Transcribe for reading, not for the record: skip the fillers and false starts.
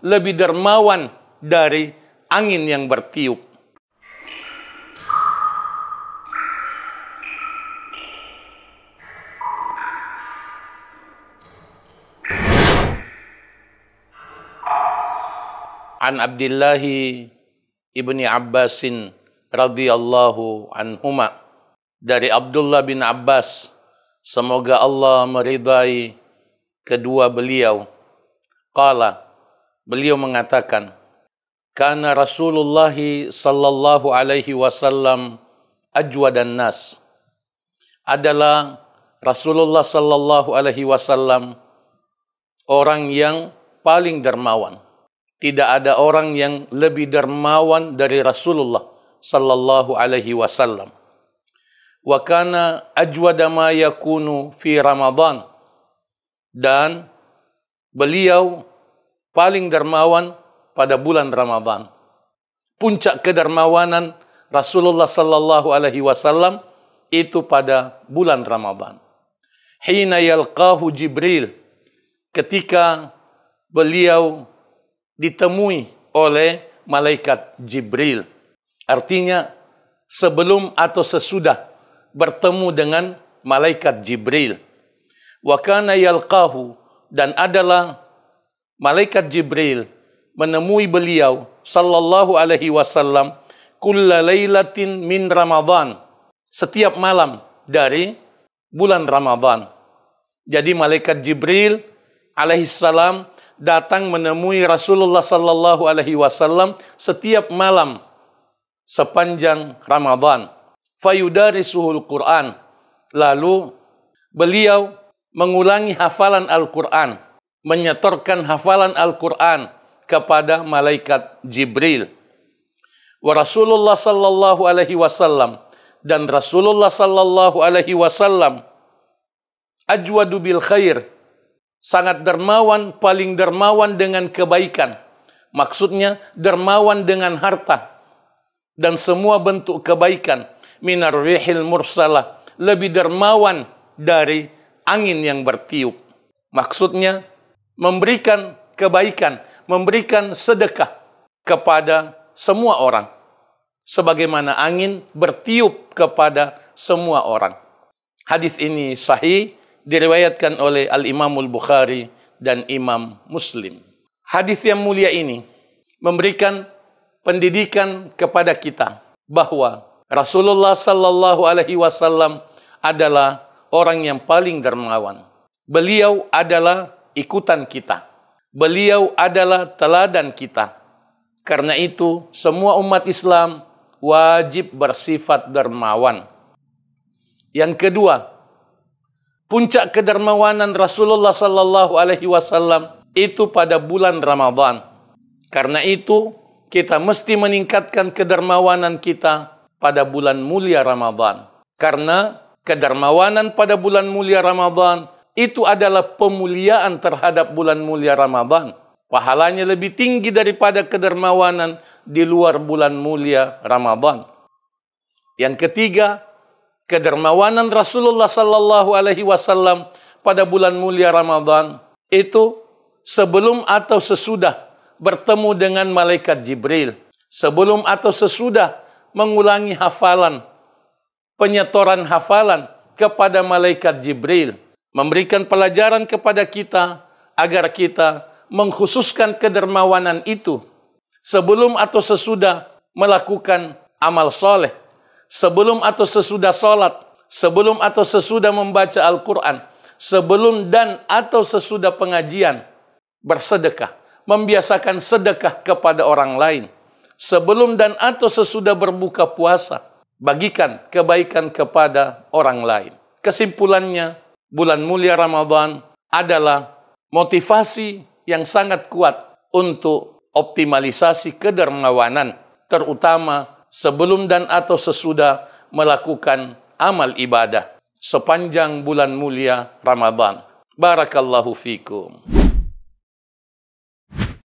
lebih dermawan dari angin yang bertiup. An Abdullah ibni Abbasin radhiyallahu anhuma, dari Abdullah bin Abbas, semoga Allah meridai kedua beliau, qala, beliau mengatakan, kana Rasulullah sallallahu alaihi wasallam ajwadan nas, adalah Rasulullah sallallahu alaihi wasallam orang yang paling dermawan. Tidak ada orang yang lebih dermawan dari Rasulullah sallallahu alaihi wasallam. Wa kana ajwada ma yakunu fi Ramadan, dan beliau paling dermawan pada bulan Ramadan. Puncak kedermawanan Rasulullah sallallahu alaihi wasallam itu pada bulan Ramadan. Hina yalqahu Jibril, ketika beliau ditemui oleh malaikat Jibril. Artinya sebelum atau sesudah bertemu dengan malaikat Jibril. Wa kana yalqahu, dan adalah malaikat Jibril menemui beliau sallallahu alaihi wasallam kulla lailatin min Ramadan, setiap malam dari bulan Ramadan. Jadi malaikat Jibril alaihissalam datang menemui Rasulullah sallallahu alaihi wasallam setiap malam sepanjang Ramadan. Fayudarisuhul Quran, lalu beliau mengulangi hafalan Al-Quran, menyetorkan hafalan Al-Quran kepada malaikat Jibril. Wa Rasulullah sallallahu alaihi wasallam, dan Rasulullah sallallahu alaihi wasallam ajwadu bil khair, sangat dermawan, paling dermawan dengan kebaikan. Maksudnya dermawan dengan harta dan semua bentuk kebaikan. Minar rihil mursalah, lebih dermawan dari angin yang bertiup. Maksudnya memberikan kebaikan, memberikan sedekah kepada semua orang, sebagaimana angin bertiup kepada semua orang. Hadis ini sahih, diriwayatkan oleh Al-Imamul Bukhari dan Imam Muslim. Hadis yang mulia ini memberikan pendidikan kepada kita bahwa Rasulullah sallallahu alaihi wasallam adalah orang yang paling dermawan. Beliau adalah ikutan kita. Beliau adalah teladan kita. Karena itu semua umat Islam wajib bersifat dermawan. Yang kedua, puncak kedermawanan Rasulullah sallallahu alaihi wasallam itu pada bulan Ramadan. Karena itu kita mesti meningkatkan kedermawanan kita pada bulan mulia Ramadan. Karena kedermawanan pada bulan mulia Ramadan itu adalah pemuliaan terhadap bulan mulia Ramadan. Pahalanya lebih tinggi daripada kedermawanan di luar bulan mulia Ramadan. Yang ketiga, kedermawanan Rasulullah sallallahu alaihi wasallam pada bulan mulia Ramadan itu sebelum atau sesudah bertemu dengan malaikat Jibril, sebelum atau sesudah mengulangi hafalan, penyetoran hafalan kepada malaikat Jibril, memberikan pelajaran kepada kita agar kita mengkhususkan kedermawanan itu sebelum atau sesudah melakukan amal soleh, sebelum atau sesudah sholat, sebelum atau sesudah membaca Al-Quran, sebelum dan atau sesudah pengajian, bersedekah, membiasakan sedekah kepada orang lain, sebelum dan atau sesudah berbuka puasa, bagikan kebaikan kepada orang lain. Kesimpulannya, bulan mulia Ramadan adalah motivasi yang sangat kuat untuk optimalisasi kedermawanan, terutama sebelum dan atau sesudah melakukan amal ibadah sepanjang bulan mulia Ramadan. Barakallahu fikum.